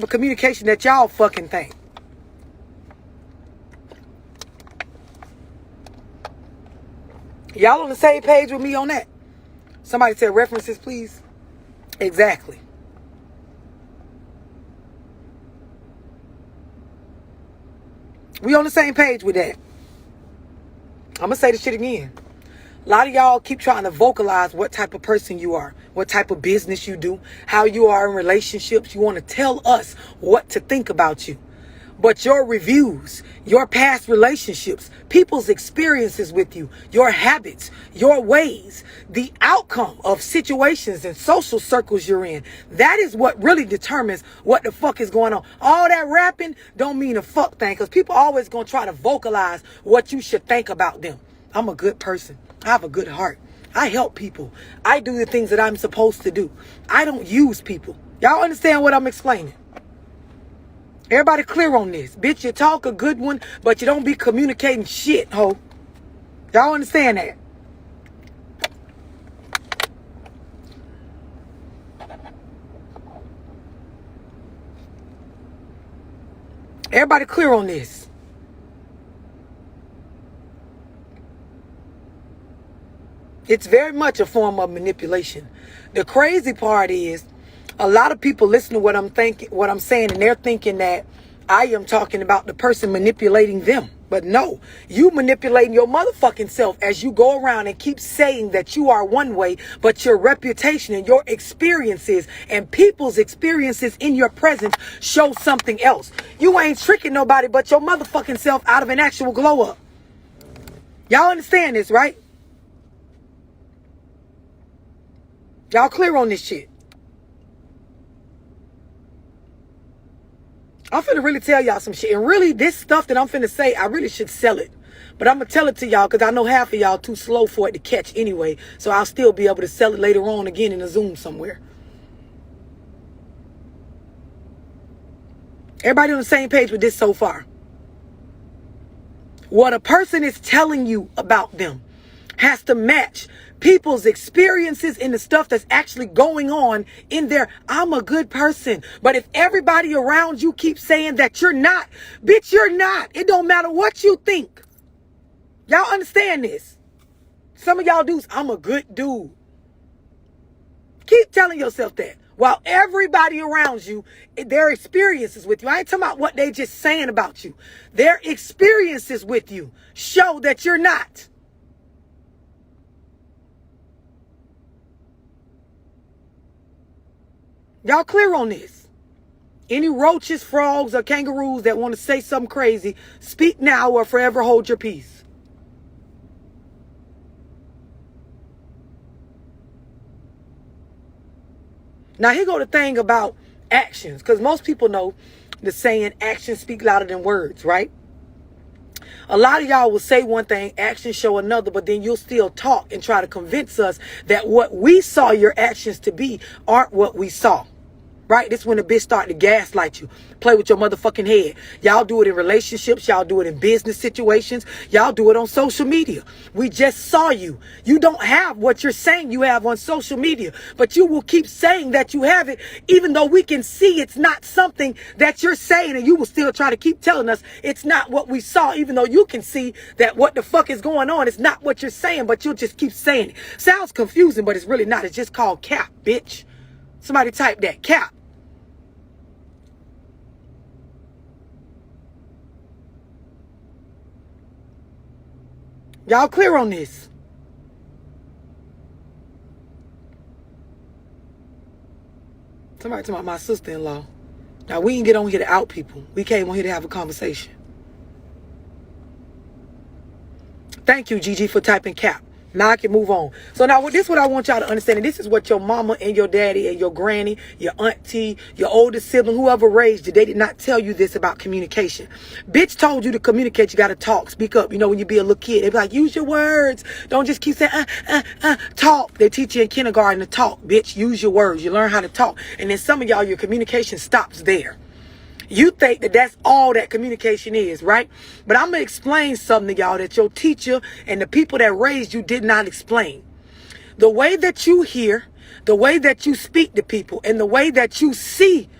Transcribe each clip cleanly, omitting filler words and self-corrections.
of communication that y'all fucking think. Y'all on the same page with me on that? Somebody said references, please. Exactly. We on the same page with that. I'm going to say this shit again. A lot of y'all keep trying to vocalize what type of person you are, what type of business you do, how you are in relationships. You want to tell us what to think about you. But your reviews, your past relationships, people's experiences with you, your habits, your ways, the outcome of situations and social circles you're in, that is what really determines what the fuck is going on. All that rapping don't mean a fuck thing, because people always going to try to vocalize what you should think about them. I'm a good person. I have a good heart. I help people. I do the things that I'm supposed to do. I don't use people. Y'all understand what I'm explaining? Everybody clear on this. Bitch, you talk a good one, but you don't be communicating shit, ho. Y'all understand that? Everybody clear on this. It's very much a form of manipulation. The crazy part is, a lot of people listen to what I'm saying, and they're thinking that I am talking about the person manipulating them. But no, you manipulating your motherfucking self as you go around and keep saying that you are one way, but your reputation and your experiences and people's experiences in your presence show something else. You ain't tricking nobody but your motherfucking self out of an actual glow up. Y'all understand this, right? Y'all clear on this shit? I'm finna really tell y'all some shit. And really, this stuff that I'm finna say, I really should sell it. But I'm gonna tell it to y'all because I know half of y'all too slow for it to catch anyway. So I'll still be able to sell it later on again in a Zoom somewhere. Everybody on the same page with this so far? What a person is telling you about them has to match people's experiences in the stuff that's actually going on in there. I'm a good person. But if everybody around you keeps saying that you're not, bitch, you're not. It don't matter what you think. Y'all understand this? Some of y'all dudes, I'm a good dude. Keep telling yourself that. While everybody around you, their experiences with you, I ain't talking about what they just saying about you. Their experiences with you show that you're not. Y'all clear on this? Any roaches, frogs, or kangaroos that want to say something crazy, speak now or forever hold your peace. Now here go the thing about actions, because most people know the saying actions speak louder than words, right? A lot of y'all will say one thing, actions show another, but then you'll still talk and try to convince us that what we saw your actions to be aren't what we saw. Right? This is when the bitch start to gaslight you. Play with your motherfucking head. Y'all do it in relationships. Y'all do it in business situations. Y'all do it on social media. We just saw you. You don't have what you're saying you have on social media, but you will keep saying that you have it, even though we can see it's not something that you're saying, and you will still try to keep telling us it's not what we saw, even though you can see that what the fuck is going on is not what you're saying, but you'll just keep saying it. Sounds confusing, but it's really not. It's just called cap, bitch. Somebody type that, cap. Y'all clear on this? Somebody talking about my sister-in-law. Now, we didn't get on here to out people. We came on here to have a conversation. Thank you, Gigi, for typing cap. Now I can move on. So now this is what I want y'all to understand. And this is what your mama and your daddy and your granny, your auntie, your oldest sibling, whoever raised you, they did not tell you this about communication. Bitch told you to communicate. You got to talk. Speak up. You know, when you be a little kid, they be like, use your words. Don't just keep saying, talk. They teach you in kindergarten to talk. Bitch, use your words. You learn how to talk. And then some of y'all, your communication stops there. You think that that's all that communication is, right? But I'm going to explain something to y'all that your teacher and the people that raised you did not explain. The way that you hear, the way that you speak to people, and the way that you see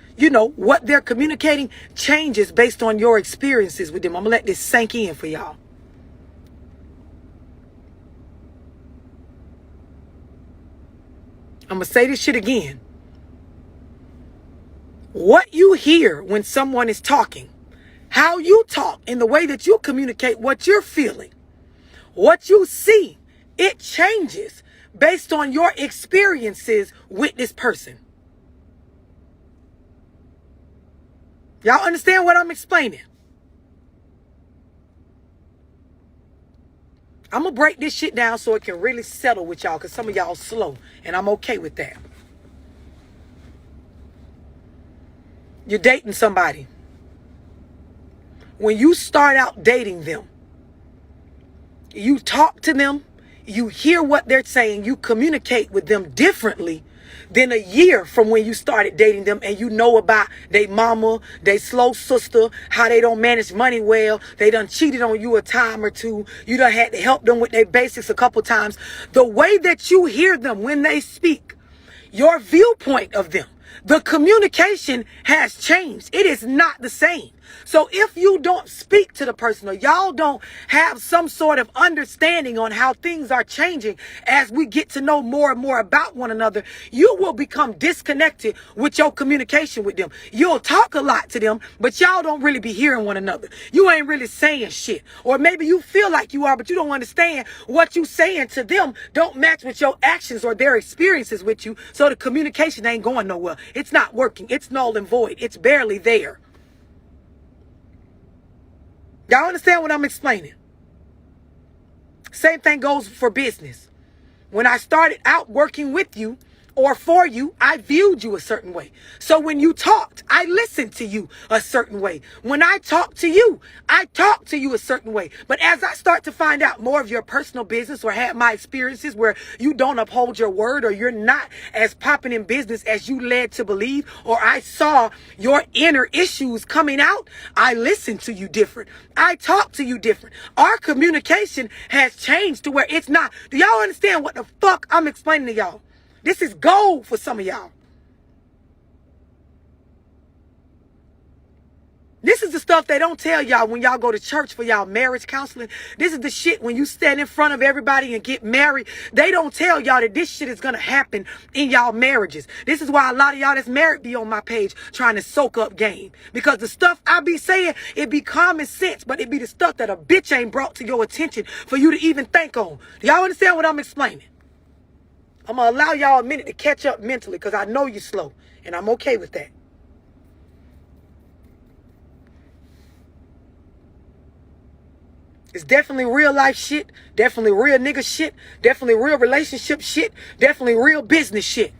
what they're communicating changes based on your experiences with them. I'm going to let this sink in for y'all. I'm going to say this shit again. What you hear when someone is talking, how you talk, and the way that you communicate what you're feeling, what you see, it changes based on your experiences with this person. Y'all understand what I'm explaining? I'm going to break this shit down so it can really settle with y'all, because some of y'all slow, and I'm okay with that. You're dating somebody. When you start out dating them, you talk to them, you hear what they're saying, you communicate with them differently than a year from when you started dating them, and you know about they mama, they slow sister, how they don't manage money well, they done cheated on you a time or two, you done had to help them with their basics a couple times. The way that you hear them when they speak, your viewpoint of them, the communication has changed. It is not the same. So if you don't speak to the person, or y'all don't have some sort of understanding on how things are changing as we get to know more and more about one another, you will become disconnected with your communication with them. You'll talk a lot to them, but y'all don't really be hearing one another. You ain't really saying shit. Or maybe you feel like you are, but you don't understand what you saying to them don't match with your actions or their experiences with you. So the communication ain't going nowhere. It's not working. It's null and void. It's barely there. Y'all understand what I'm explaining? Same thing goes for business. When I started out working with you or for you, I viewed you a certain way. So when you talked, I listened to you a certain way. When I talked to you, I talked to you a certain way. But as I start to find out more of your personal business, or have my experiences where you don't uphold your word, or you're not as popping in business as you led to believe, or I saw your inner issues coming out, I listened to you different. I talk to you different. Our communication has changed to where it's not. Do y'all understand what the fuck I'm explaining to y'all? This is gold for some of y'all. This is the stuff they don't tell y'all when y'all go to church for y'all marriage counseling. This is the shit when you stand in front of everybody and get married. They don't tell y'all that this shit is going to happen in y'all marriages. This is why a lot of y'all that's married be on my page trying to soak up game. Because the stuff I be saying, it be common sense, but it be the stuff that a bitch ain't brought to your attention for you to even think on. Do y'all understand what I'm explaining? I'm going to allow y'all a minute to catch up mentally, because I know you're slow, and I'm okay with that. It's definitely real life shit, definitely real nigga shit, definitely real relationship shit, definitely real business shit.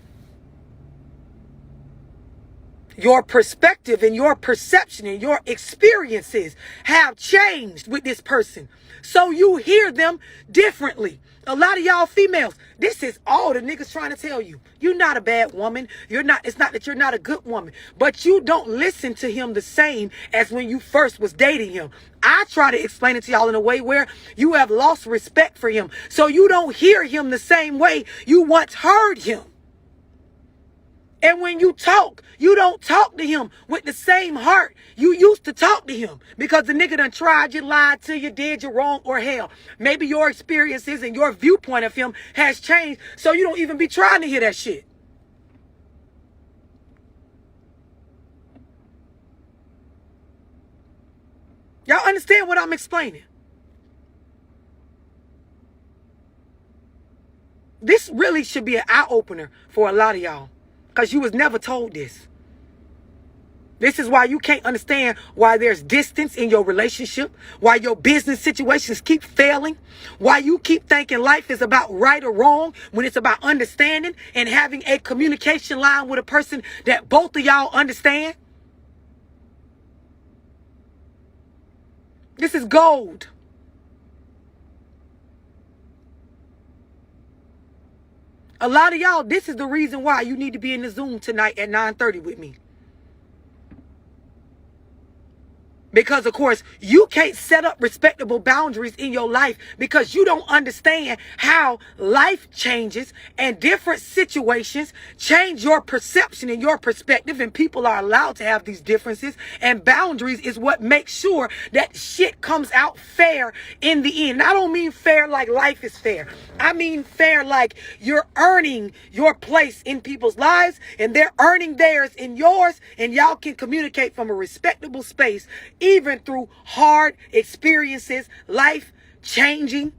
Your perspective and your perception and your experiences have changed with this person. So you hear them differently. A lot of y'all females, this is all the niggas trying to tell you. You're not a bad woman. It's not that you're not a good woman, but you don't listen to him the same as when you first was dating him. I try to explain it to y'all in a way where you have lost respect for him. So you don't hear him the same way you once heard him. And when you talk, you don't talk to him with the same heart you used to talk to him, because the nigga done tried you, lied to you, did you wrong, or hell, maybe your experiences and your viewpoint of him has changed, so you don't even be trying to hear that shit. Y'all understand what I'm explaining? This really should be an eye-opener for a lot of y'all, because you was never told this. This is why you can't understand why there's distance in your relationship, why your business situations keep failing, why you keep thinking life is about right or wrong when it's about understanding and having a communication line with a person that both of y'all understand. This is gold. A lot of y'all, this is the reason why you need to be in the Zoom tonight at 9:30 with me. Because, of course, you can't set up respectable boundaries in your life because you don't understand how life changes and different situations change your perception and your perspective. And people are allowed to have these differences. And boundaries is what makes sure that shit comes out fair in the end. And I don't mean fair like life is fair. I mean fair like you're earning your place in people's lives and they're earning theirs in yours. And y'all can communicate from a respectable space, even through hard experiences, life changing.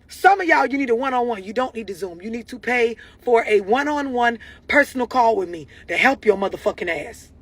Some of y'all, you need a one-on-one. You don't need to Zoom. You need to pay for a one-on-one personal call with me to help your motherfucking ass.